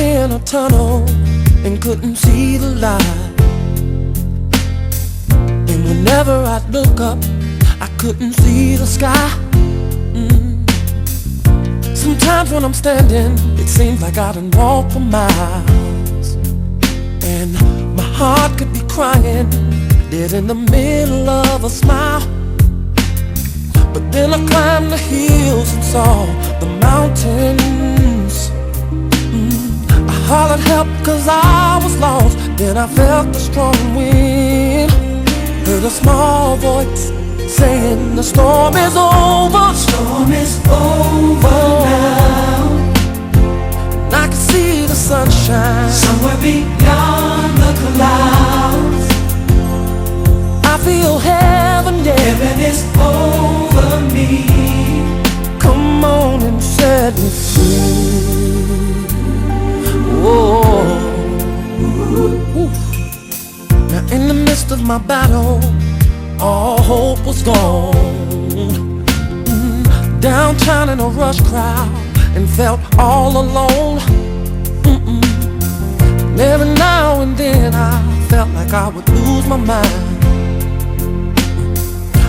in a tunnel and couldn't see the light. And whenever I'd look up, I couldn't see the sky. Sometimes when I'm standing, it seems like I done walked for miles, and my heart could be crying dead in the middle of a smile. But then I climbed the hills and saw the mountains. I hollered help cause I was lost. Then I felt a strong wind, heard a small voice saying the storm is over. The storm is over now. And I can see the sunshine somewhere beyond the clouds. I feel heaven, yeah. Heaven is over me. Come on and set me free. Whoa. Now in the midst of my battle, all hope was gone. Downtown in a rush crowd and felt all alone. And every now and then I felt like I would lose my mind.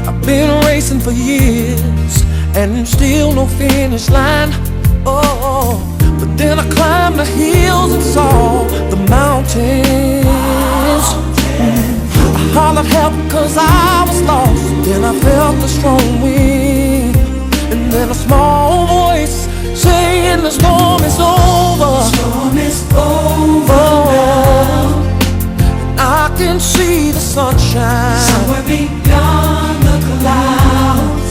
I've been racing for years and still no finish line. Oh, but then I climbed the hills and saw the mountains. I hollered help cause I was lost. Then I felt a strong wind, and then a small voice saying the storm is over. The storm is over now. And I can see the sunshine somewhere beyond the clouds.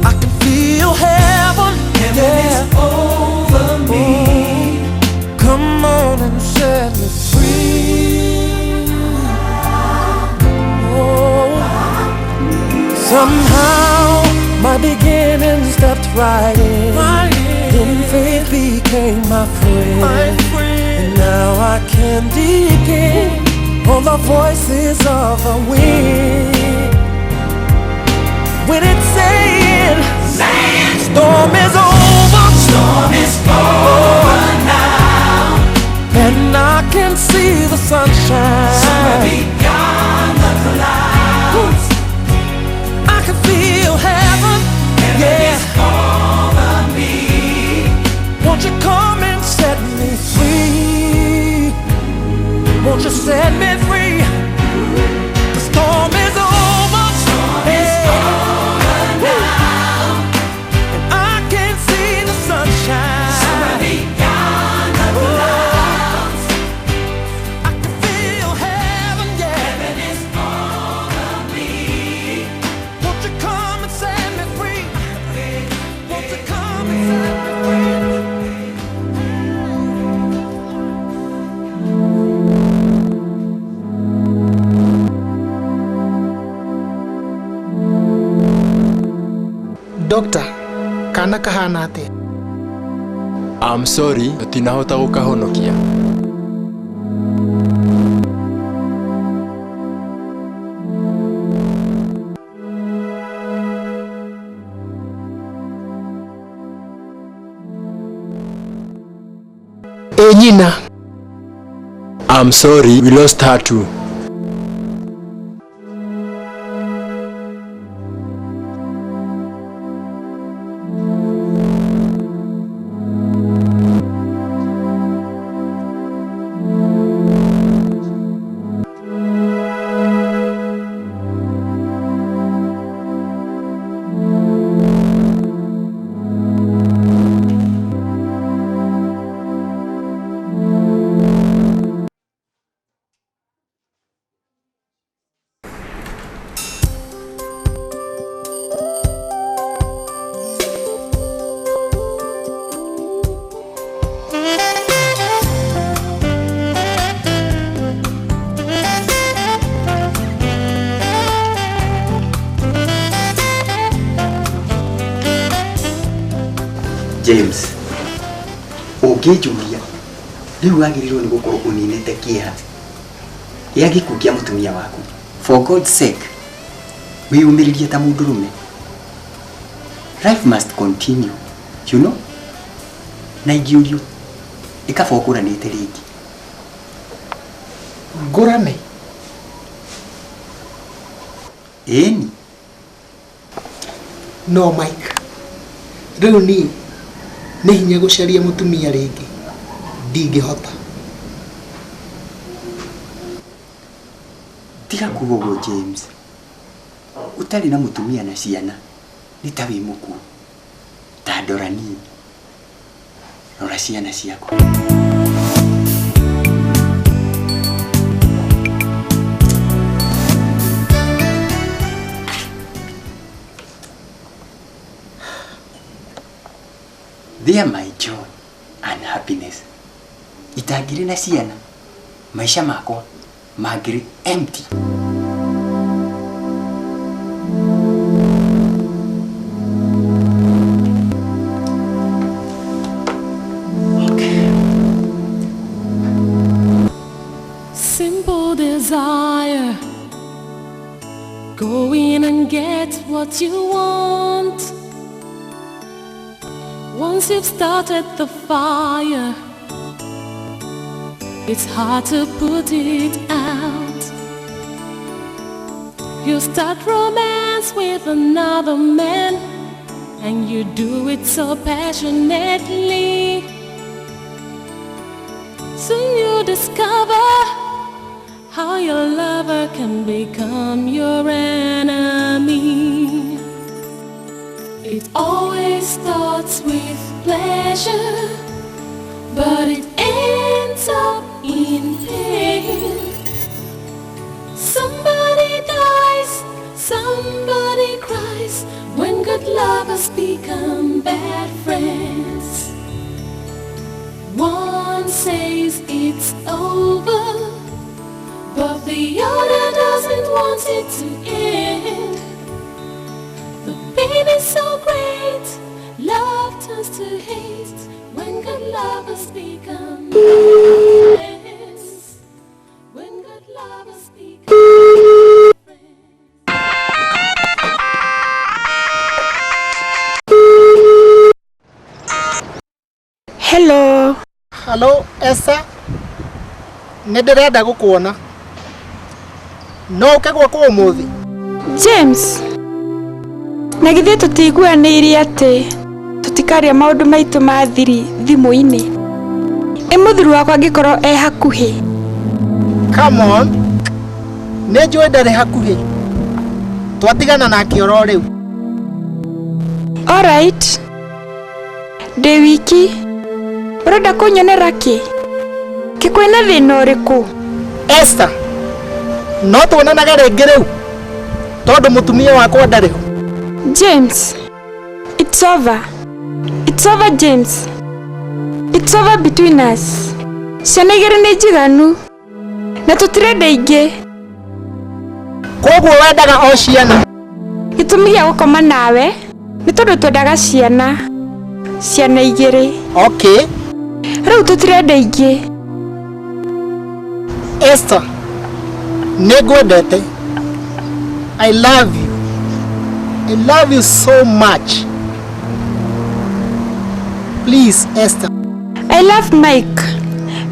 I can feel heaven, Heaven is over me. Come on and set me free. Oh, somehow my beginning stepped right in. Then faith became my friend. And now I can depend on the voices of the wind. When it's saying, storm is over. Storm is over now. And I can see the sunshine somewhere beyond the clouds. I can feel heaven, Heaven is over me. Won't you come and set me free? Won't you set me free? The storm is over. Storm is over now. And I can see the sunshine somewhere beyond the clouds. I can feel heaven, yeah. Heaven is over me. Won't you come and set me free? Won't you come and set me free? Doctor, kana kahana atia? I'm sorry, tinahota gukahonokia. Nyina. I'm sorry, we lost her too. James, ũngĩnjũria rĩu wagĩrĩirwo nĩ gũkorwo ũninĩte kĩeha gĩa gĩkuũ kĩa mũtumia waku. For God's sake, wĩyũmĩrĩrie ta mũndũrũme. Life must continue, you know? Na ingĩũrio ikaba ũkũranĩte rĩngĩ. Ngũrane? Ĩni. No Mike, rĩu niĩ nĩ hinya gũcaria mũtumia rĩngĩ, ndingĩhota. Tiga kuuga ũguo James. Ũtarĩ na mũtumia na ciana nĩ ta wĩ mũkuũ. Ta ndora niĩ. Rora ciana ciaku. They are my joy and happiness. Itangĩrĩ na ciana, maisha makwa mangĩrĩ empty. Simple desire. Go in and get what you want. Once you've started the fire, it's hard to put it out. You start romance with another man, and you do it so passionately. Soon you discover how your lover can become your enemy. It always starts with pleasure, but it ends up in pain. Somebody dies, somebody cries, when good lovers become bad friends. One says it's over, but the other doesn't want it to end. The pain is so great, love turns to hate when good lovers become friends. When good lovers become friends. Hello. Hello, Esther. Nĩ ndĩrenda gũkuona. No ũkĩgwa kwa ũmũthĩ? James, na githĩ tũtiguanĩire atĩ tũtikaria maũndũ maitũ ma thiri thimũ-inĩ? Mũthuri wakwa angĩkorwo hakuhĩ. Come on. Nĩ njũĩ ndarĩ hakuhĩ. Twatigana nake oro rĩu. Alright. Ndĩ wiki. Ũrenda kũnyonera kĩ? Kwĩna thĩna ũrĩkũ? Esther, no tuonanaga rĩngĩ rĩu tondũ mũtumia wakwa ndarĩ ho. James, it's over. It's over, James. It's over between us. Ciana igĩrĩ nĩ njiganu na tũtirenda ingĩ. Koguo wendaga o ciana? Gĩtũmi gĩa gũkoma nawe nĩ tondũ twendaga ciana. Ciana igĩrĩ. Okay. Rĩu tũtirenda ingĩ. Esther, negwendete. I love you. I love you so much. Please, Esther. I love Mike.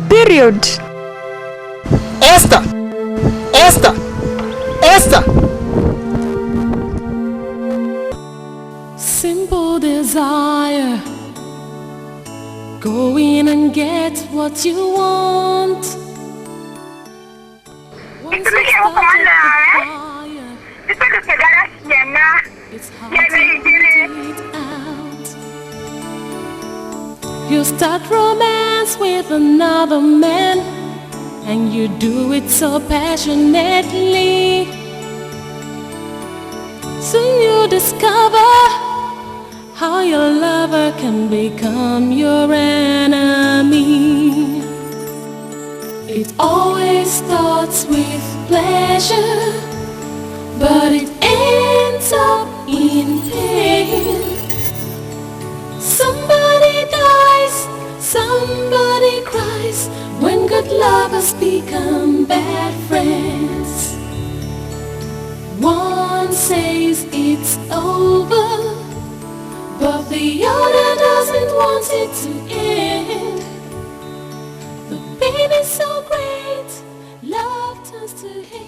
Period. Esther! Esther! Esther! Simple desire. Go in and get what you want. Once you start the fire, it's hard to put it out. You start romance with another man, and you do it so passionately. Soon you discover how your lover can become your enemy. It always starts with pleasure, but it ends up in pain. Somebody dies, somebody cries, when good lovers become bad friends. One says it's over, but the other doesn't want it to end. used to hate.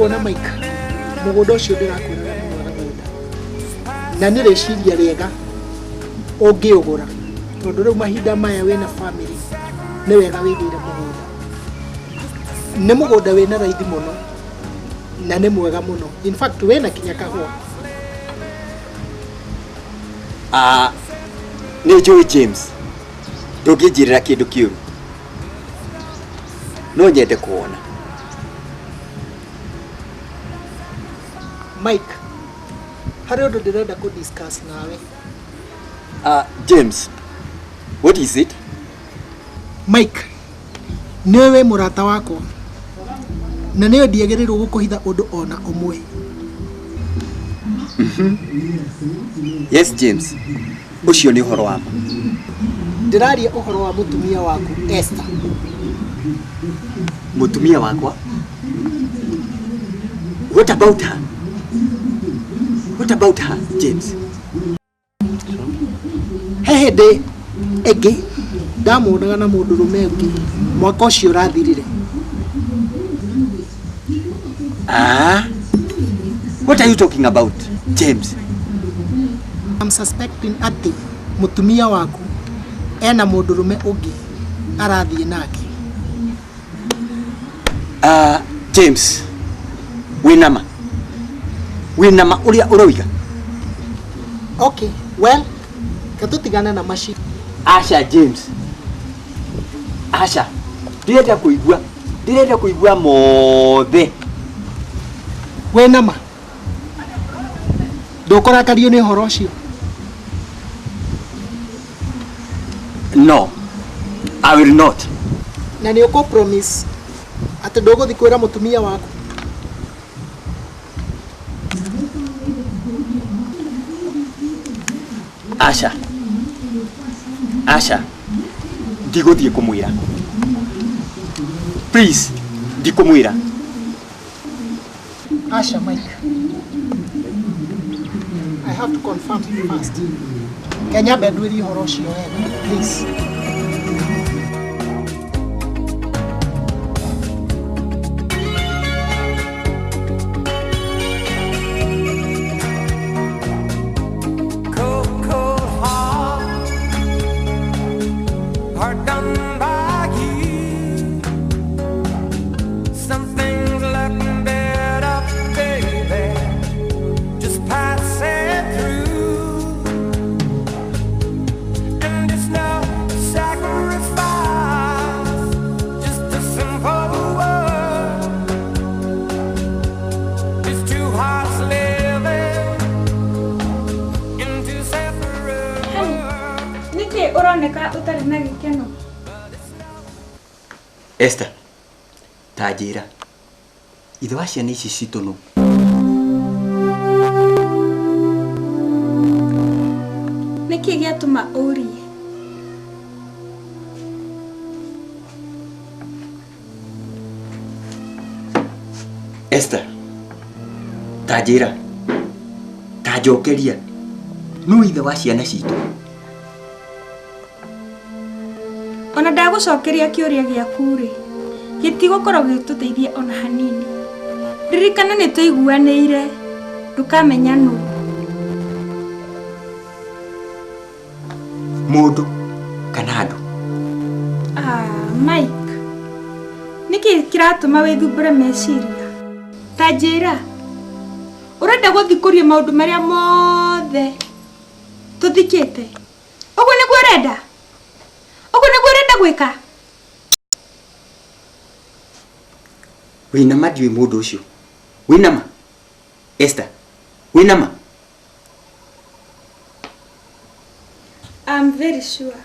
kuona Mike mugodo ucio ndirakwira mugunda na nĩ rĩciria rĩega ũngĩũgũra tondũ rĩu mahinda maya wĩna family nĩ wega wĩgĩire mũgũnda. Nĩ mũgũnda wĩna raithi mũno na nĩ mwega mũno, in fact wĩna kinya kahũa. Nĩ njũĩ James, ndũngĩnjĩrĩra kĩndũ kĩũru, no nyende kuona. Mike, harĩ ũndũ ndĩrenda kũ-discuss nawe. James, what is it? Mike, nĩwe wĩ mũrata wakwa na nĩwe ndiagĩrĩirwo gũkũhitha ũndũ ona ũmwe. Yes James, ũcio nĩ ũhoro wako. Ndĩraria ũhoro wa mũtumia waku Esther. Mũtumia wakwa? What about her? What about her, James? He hĩndĩ ĩngĩ ndamuonaga na mũndũrũme ũngĩ mwaka ũcio ũrathirire. What are you talking about, James? I'm suspecting atĩ mũtumia waku ena mũndũrũme ũngĩ arathiĩ nake. James, wĩnama ũrĩa ũroiga. Okay, well, katũtigane na maci. Asha James, Asha, ndirenda kũigua mothe. Wĩnama ndũkũrakario nĩ ũhoro ũcio. No, I will not. Na nĩ ũkũ promise atĩ ndũgũthiĩ kwĩra mũtumia waku. Asha, ndigũthiĩ kũmwĩra. Please, ndikũmwĩra. Asha, Mike, I have to confirm first. Kenya bedwiri ũhoro ũcio wega, please. Esther, ta njĩra, ithe wa ciana ici citũ nũ? Nĩkĩ gĩatũma ũrie? Esther, ta njĩra, ta njokeria, nũ ithe wa ciana citũ? Ona ndagũcokeria kĩũria gĩaku-rĩ, gĩtigũkorwo gĩtũteithia ona hanini. Ririkana nĩ tũiguanĩire, ndũkamenya nũ. Mũndũ kana andũ? Mike, nĩkĩ kĩratũma wĩthumbũre meciria? Ta njĩra, ũrenda gũthikũria maũndũ marĩa mothe tũthikĩte? Ũguo nĩguo ũrenda? Ũguo nĩguo ũrenda gwĩka? Wĩnama ndiũĩ mũndũ ũcio. Wĩnama. Esther, wĩnama. I'm very sure.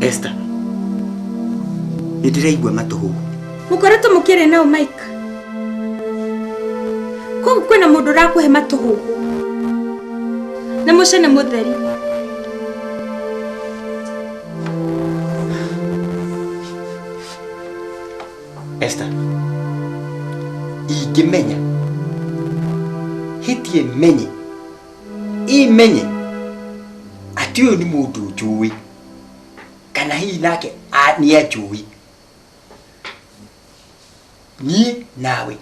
Esther, nĩndĩraigua matũhũ. Mũkoretwo mũkĩrĩ nao Mike? Koguo kwĩna mũndũ ũrakũhe matũhũ na mũcene mũtheri. Esther, ingimenya hitie menye imenye ati uyu ni mundu njui kana hii nake ni ajui ni nawe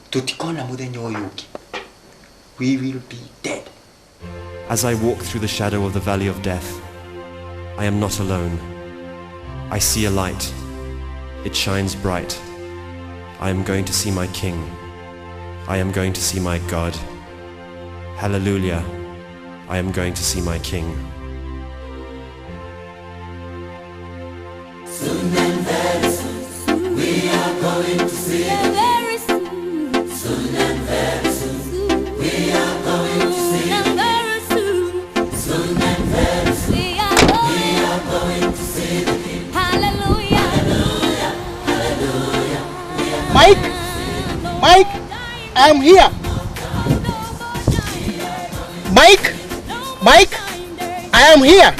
tutikona muthenya uyu ungi we will be dead. As I walk through the shadow of the valley of death, I am not alone. I see a light. It shines bright. I am going to see my King. I am going to see my God. Hallelujah. I am going to see my King. Soon and very soon, we are going to see him. Very soon. Soon and very soon, we are going to see him. Very soon. Soon and very soon, we are going to see the King. Hallelujah. Hallelujah. Hallelujah. Mike, I'm here. Mike, I am here.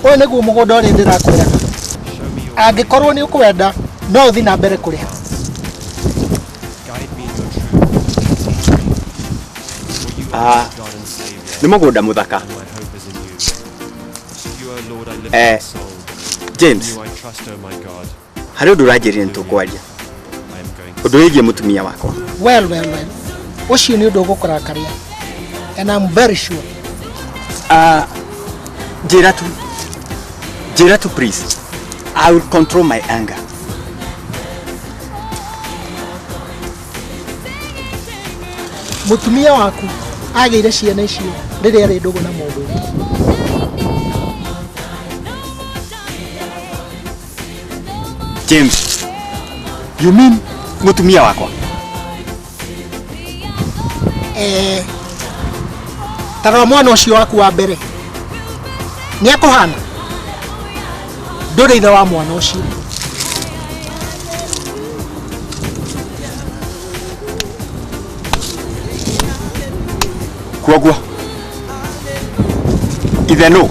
Oyo niguo mugunda uria ndirakwira. Angikorwo ni ukwenda no uthi na mbere kuriha. Ni mugunda muthaka. James, hari undu urajirire ntukwaria undu wigie mutumia wakwa. Well. Ucio ni undu ugukurakaria. And I'm very sure. Jiratu, please. I will control my anger. Mutumia waku ageire ciana icio riria ari ndugu na mundu. James, you mean mutumia wakwa? Tarora mwana ucio waku wa mbere. Ni akuhana. Nduri ithe wa mwana ucio. Kuogwa. Ithe no.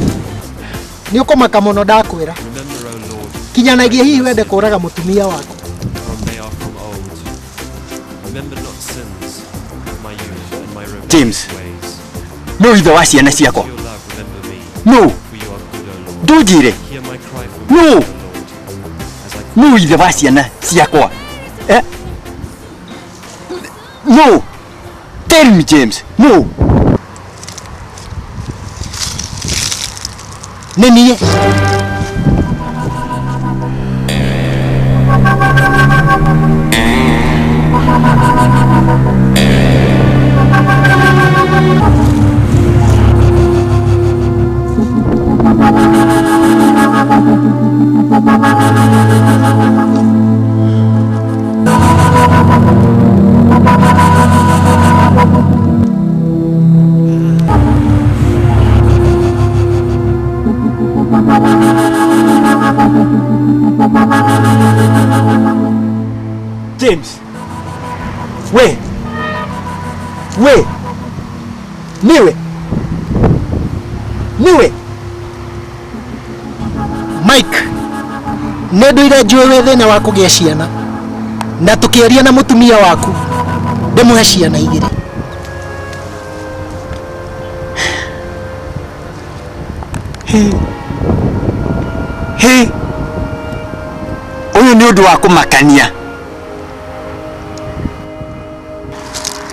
Ni ukomaka muno ndakwira. Kinyanagie hihi wende kuraga mutumia waku. James, no ithe wa ciana ciakwa. No. Ndujire. No ithe wa ciana ciakwa. No. Tell me, James. No. Nini? James. We. Niwe. Mike. Nduire njũĩ thĩna wa kũgĩa ciana. Na tukĩaria na mutumia waku. Ndĩmũhe ciana igĩrĩ. Hey. Uyu ni undu wa kumakania.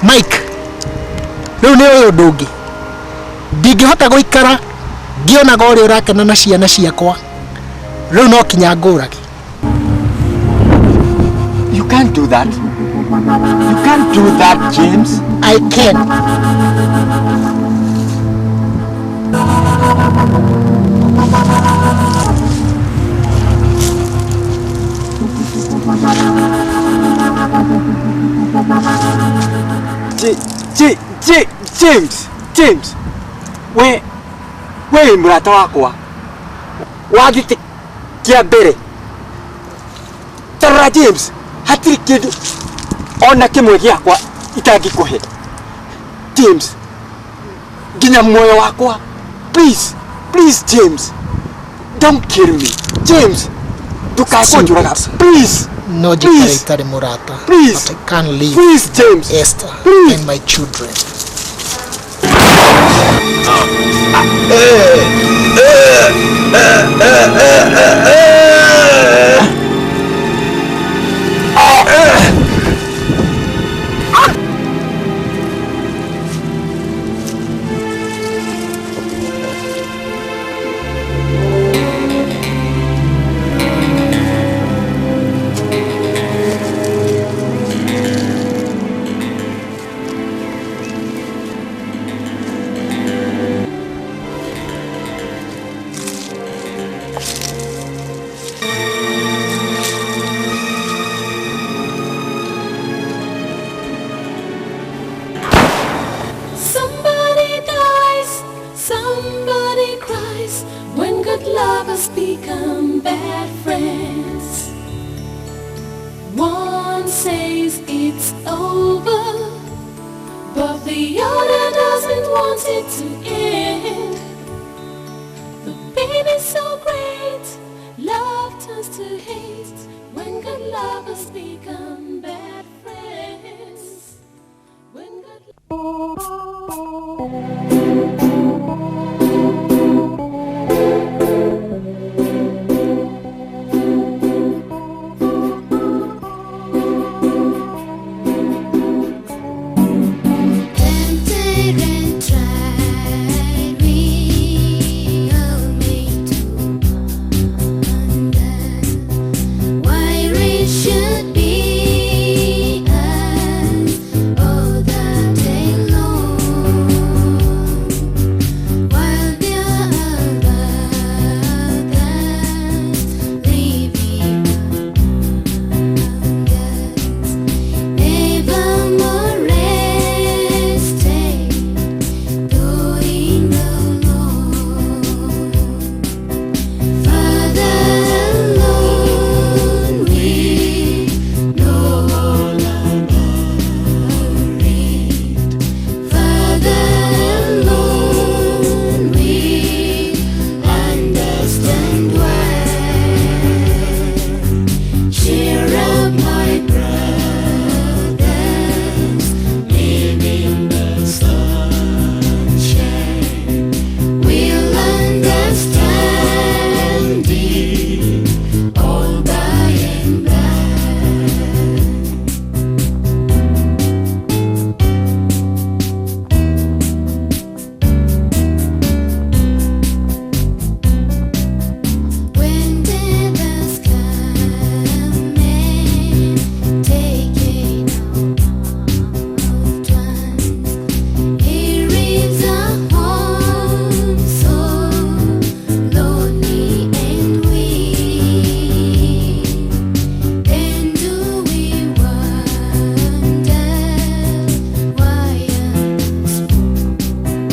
Mike. Riu ni uyu ndungi. Ndingĩhota gũikara ngĩonaga ũrĩa ũrakena na ciana ciakwa. Riu no kinya ngũrage. You can't do that. You can't do that, James. I can. James, we murata wakwa wagite kia mbere Tara James hatiri kindu ona kimwe giakwa itangikuhe James ginya moyo wakwa please James don't kill me James tukakonjuraga please no jikaitari murata please but I can't leave please James Esther please. and my children. Somebody dies, somebody cries when good lovers become bad friends. One says it's over, but the other doesn't want it to end. The pain is so great, love turns to hate when good lovers become bad friends. When good Tempted and tried, we all made to wonder why we should be as all that day long, while there are others living among us, never more resting, going alone. Father alone, we know all about it. Father alone, we understand why. Cheer up, my brothers, live in the sunshine. We'll understand it all by and by. When death's come and taking all of ones, here is a home so lonely and weak. Then do we wonder why others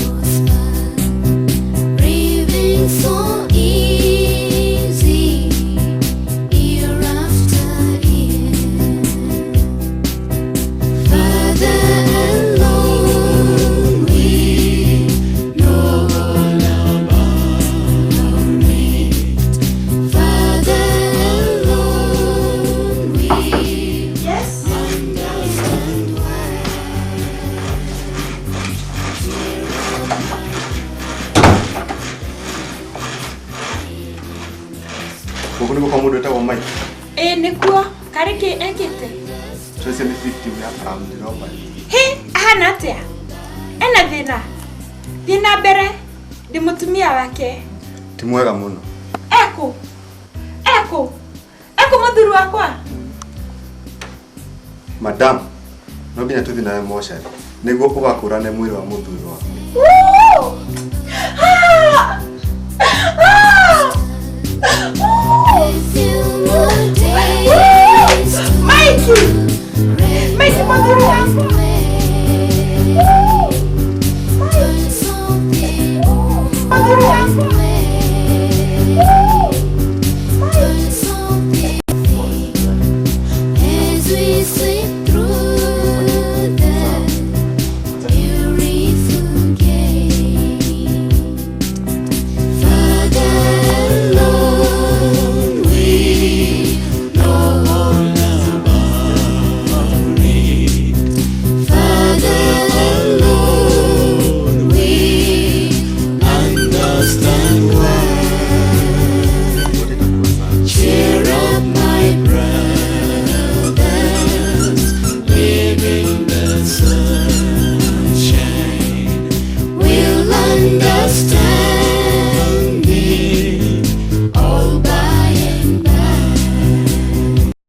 was found breathing so easy year after year? Father alone, we know all about it. Father alone, we understand why. Kuko niko kwa muda utawa mai. nikuo kariki ekite Twese ni victim ya family roba. he ahana atia ena thina mbere ndi mutumia wake Ti mwega muno. eko muthuru wakwa Madam, no nginya tuthi nawe moshari. Niguo ugakurane mwiri wa muthuri wa. Woo!